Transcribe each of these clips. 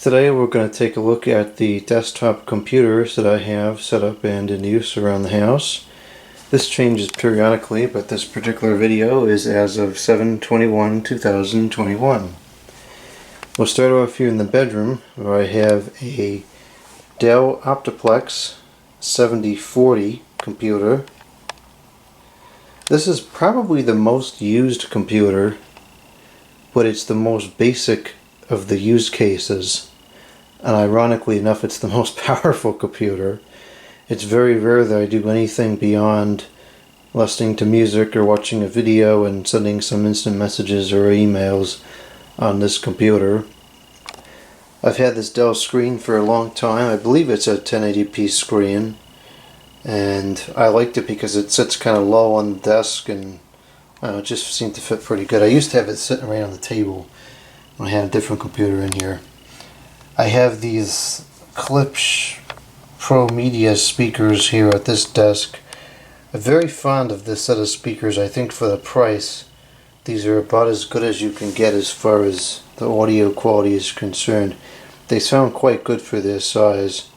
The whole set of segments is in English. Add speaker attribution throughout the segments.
Speaker 1: Today we're going to take a look at the desktop computers that I have set up and in use around the house. This changes periodically, but this particular video is as of 7/21/2021. We'll start off here in the bedroom where I have a Dell Optiplex 7040 computer. This is probably the most used computer, but it's the most basic of the use cases. And ironically enough, it's the most powerful computer. It's very rare that I do anything beyond listening to music or watching a video and sending some instant messages or emails on this computer. I've had this Dell screen for a long time. I believe it's a 1080p screen, and I liked it because it sits kind of low on the desk, and it just seemed to fit pretty good. I used to have it sitting right on the table when I had a different computer in here. I have these Klipsch Pro Media speakers here at this desk. I'm very fond of this set of speakers. I think for the price, these are about as good as you can get as far as the audio quality is concerned. They sound quite good for their size.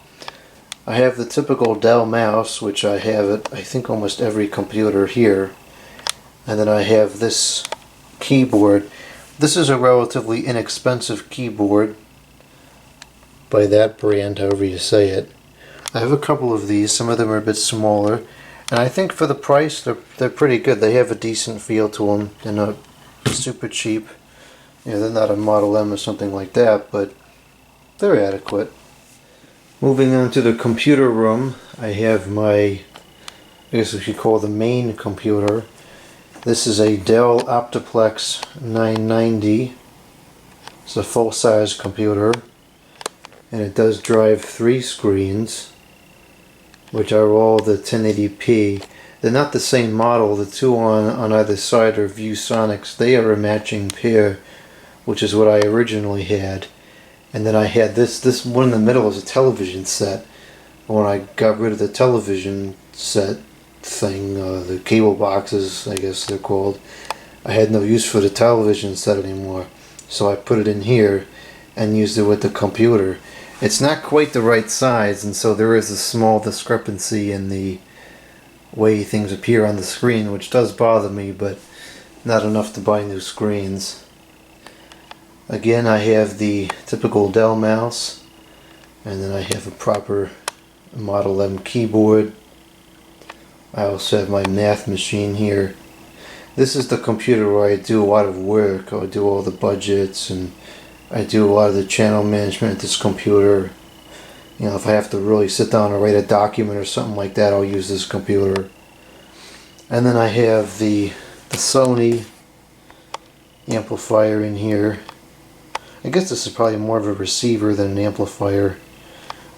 Speaker 1: I have the typical Dell mouse, which I have at I think almost every computer here. And then I have this keyboard. This is a relatively inexpensive keyboard by that brand, however you say it. I have a couple of these. Some of them are a bit smaller, and I think for the price they're pretty good. They have a decent feel to them. They're not super cheap. They're not a Model M or something like that, but they're adequate. Moving on to the computer room, I have my, I guess we could call the main computer. This is a Dell Optiplex 990. It's a full-size computer, and it does drive 3 screens, which are all the 1080p. They're not the same model. The two on either side are ViewSonics. They are a matching pair, which is what I originally had. And then I had this one in the middle is a television set. When I got rid of the television set thing, the cable boxes, I guess they're called, I had no use for the television set anymore. So I put it in here and used it with the computer. It's not quite the right size, and so there is a small discrepancy in the way things appear on the screen, which does bother me, but not enough to buy new screens. Again, I have the typical Dell mouse, and then I have a proper Model M keyboard. I also have my math machine here. This is the computer where I do a lot of work. I do all the budgets, and I do a lot of the channel management at this computer. If I have to really sit down and write a document or something like that, I'll use this computer. And then I have the Sony amplifier in here. I guess this is probably more of a receiver than an amplifier.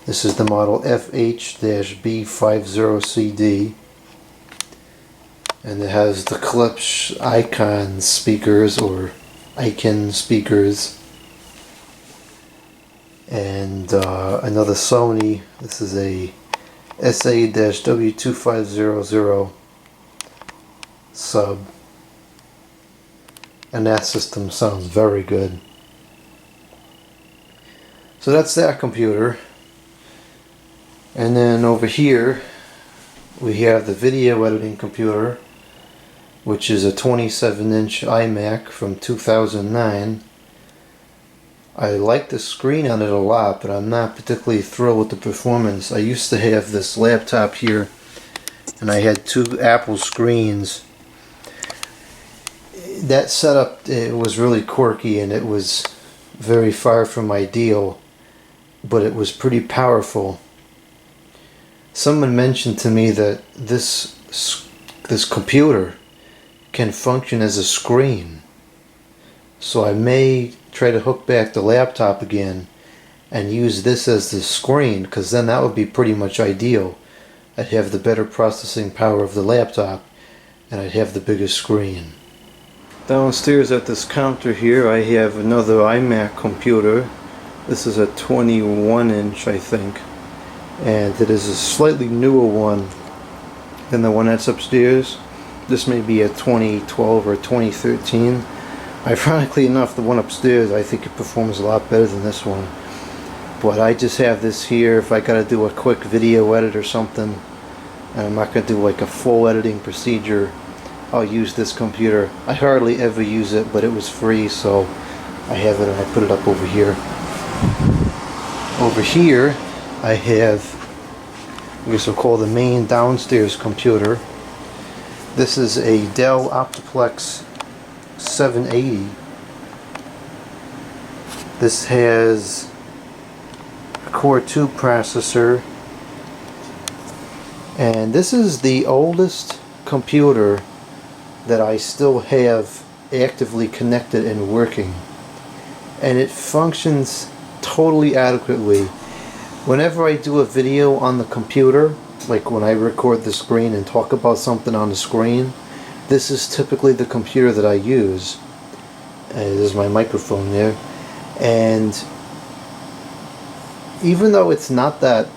Speaker 1: This is the model FH-B50CD. And it has the Klipsch Icon speakers, or Icon speakers. And another Sony. This is a SA-W2500 sub, and that system sounds very good. So that's that computer. And then over here we have the video editing computer, which is a 27-inch iMac from 2009. I like the screen on it a lot, but I'm not particularly thrilled with the performance. I used to have this laptop here, and I had 2 Apple screens. That setup, it was really quirky, and it was very far from ideal, but it was pretty powerful. Someone mentioned to me that this computer can function as a screen, so I may try to hook back the laptop again and use this as the screen, because then that would be pretty much ideal. I'd have the better processing power of the laptop, and I'd have the bigger screen. Downstairs at this counter here I have another iMac computer. This is a 21-inch, I think, and it is a slightly newer one than the one that's upstairs. This may be a 2012 or 2013. Ironically enough, the one upstairs, I think it performs a lot better than this one. But I just have this here if I gotta do a quick video edit or something, and I'm not gonna do like a full editing procedure. I'll use this computer. I hardly ever use it, but it was free, so I have it and I put it up over here. Over here, I have, I guess we'll call the main downstairs computer. This is a Dell Optiplex 780. This has a Core 2 processor, and this is the oldest computer that I still have actively connected and working, and it functions totally adequately. Whenever I do a video on the computer, like when I record the screen and talk about something on the screen, this is typically the computer that I use. There's my microphone there, and even though it's not that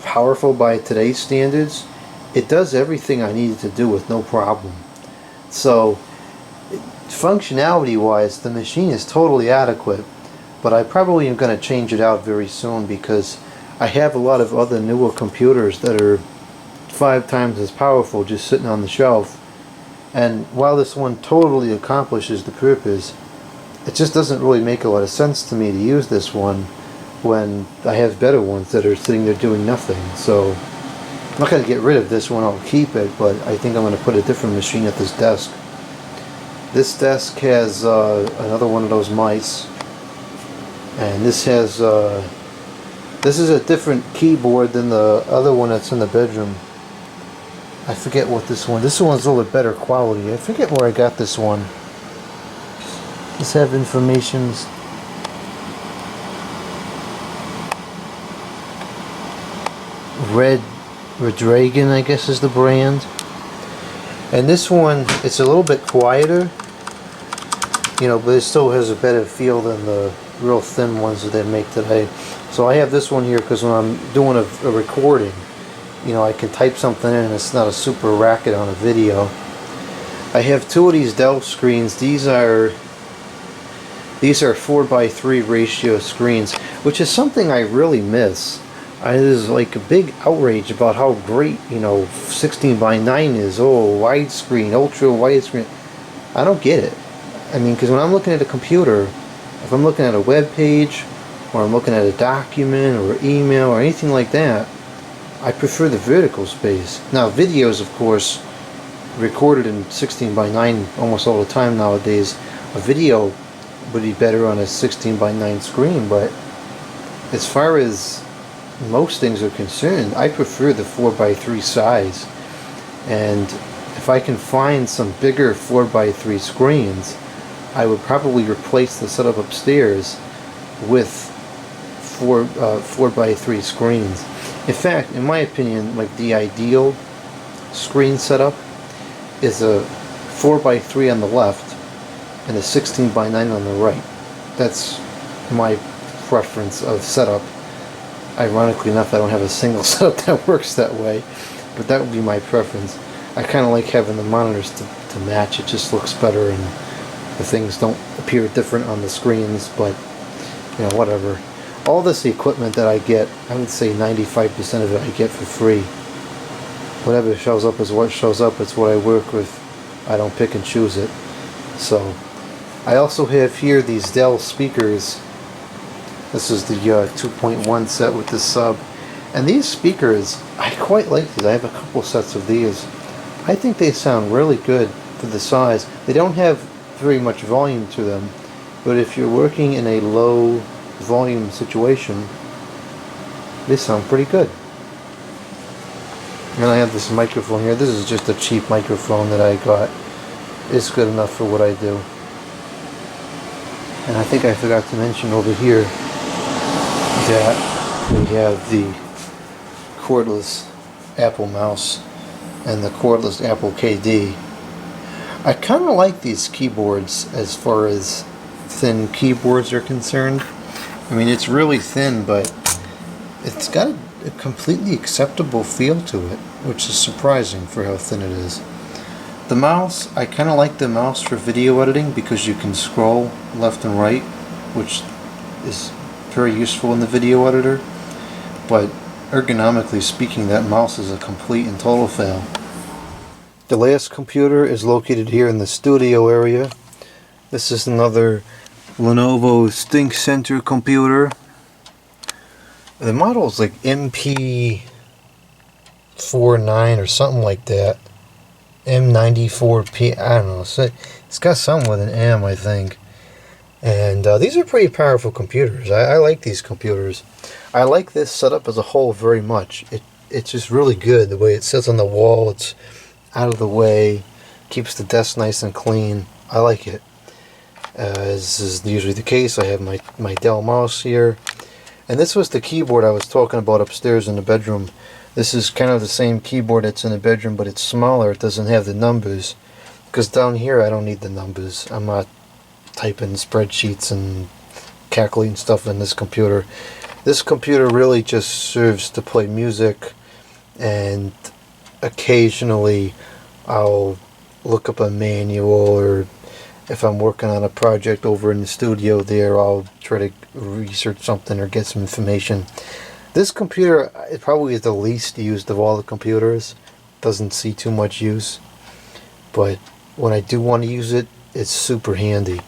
Speaker 1: powerful by today's standards, it does everything I needed to do with no problem. So functionality wise, the machine is totally adequate, but I probably am going to change it out very soon because I have a lot of other newer computers that are 5 times as powerful just sitting on the shelf, and while this one totally accomplishes the purpose, it just doesn't really make a lot of sense to me to use this one when I have better ones that are sitting there doing nothing. So I'm not going to get rid of this one, I'll keep it, but I think I'm going to put a different machine at this desk. This desk has another one of those mice, and this has this is a different keyboard than the other one that's in the bedroom. I forget what this one's a little bit better quality. I forget where I got this one. Let's have informations. Red Dragon, I guess, is the brand. And this one, it's a little bit quieter, you know, but it still has a better feel than the real thin ones that they make today. So I have this one here because when I'm doing a recording, you know, I can type something in and it's not a super racket on a video. I have 2 of these Dell screens. These are 4:3 ratio screens, which is something I really miss. There's like a big outrage about how great, you know, 16:9 is. Oh, widescreen, ultra widescreen. I don't get it. I mean, because when I'm looking at a computer, if I'm looking at a web page, or I'm looking at a document, or email, or anything like that, I prefer the vertical space. Now, videos, of course, recorded in 16:9 almost all the time nowadays. A video would be better on a 16:9 screen, but as far as most things are concerned, I prefer the 4:3 size. And if I can find some bigger 4:3 screens, I would probably replace the setup upstairs with 4:3 screens. In fact, in my opinion, like the ideal screen setup is a 4:3 on the left and a 16:9 on the right. That's my preference of setup. Ironically enough, I don't have a single setup that works that way, but that would be my preference. I kind of like having the monitors to match. It just looks better, and the things don't appear different on the screens, but you know, whatever. All this equipment that I get, I would say 95% of it I get for free. Whatever shows up is what shows up. It's what I work with. I don't pick and choose it. So I also have here these Dell speakers. This is the 2.1 set with the sub, and these speakers, I quite like these. I have a couple sets of these. I think they sound really good for the size. They don't have very much volume to them, but if you're working in a low volume situation, they sound pretty good. And I have this microphone here. This is just a cheap microphone that I got. It's good enough for what I do. And I think I forgot to mention over here that we have the cordless Apple mouse and the cordless Apple KD. I kind of like these keyboards as far as thin keyboards are concerned. I mean, it's really thin, but it's got a completely acceptable feel to it, which is surprising for how thin it is. The mouse, I kind of like the mouse for video editing because you can scroll left and right, which is very useful in the video editor, but ergonomically speaking, that mouse is a complete and total fail. The last computer is located here in the studio area. This is another Lenovo Think Center computer. The model is like MP49 or something like that. M94P, I don't know. It's got something with an M, I think. And these are pretty powerful computers. I like these computers. I like this setup as a whole very much. It's just really good. The way it sits on the wall, it's out of the way, keeps the desk nice and clean. I like it. As is usually the case, I have my Dell mouse here. And this was the keyboard I was talking about upstairs in the bedroom. This is kind of the same keyboard that's in the bedroom, but it's smaller. It doesn't have the numbers. Because down here I don't need the numbers. I'm not typing spreadsheets and calculating stuff in this computer. This computer really just serves to play music, and occasionally I'll look up a manual, or if I'm working on a project over in the studio there, I'll try to research something or get some information. This computer, it probably is the least used of all the computers. Doesn't see too much use, but when I do want to use it, it's super handy.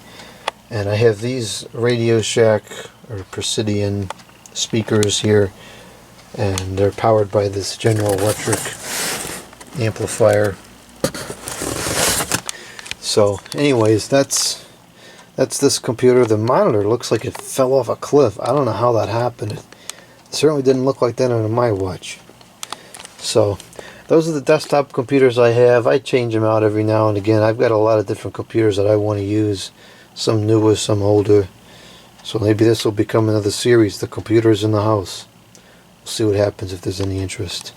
Speaker 1: And I have these Radio Shack or Presidian speakers here, and they're powered by this General Electric amplifier. So anyways, that's this computer. The monitor looks like it fell off a cliff. I don't know how that happened. It certainly didn't look like that on my watch. So those are the desktop computers I have. I change them out every now and again. I've got a lot of different computers that I want to use. Some newer, some older. So maybe this will become another series, the computers in the house. We'll see what happens if there's any interest.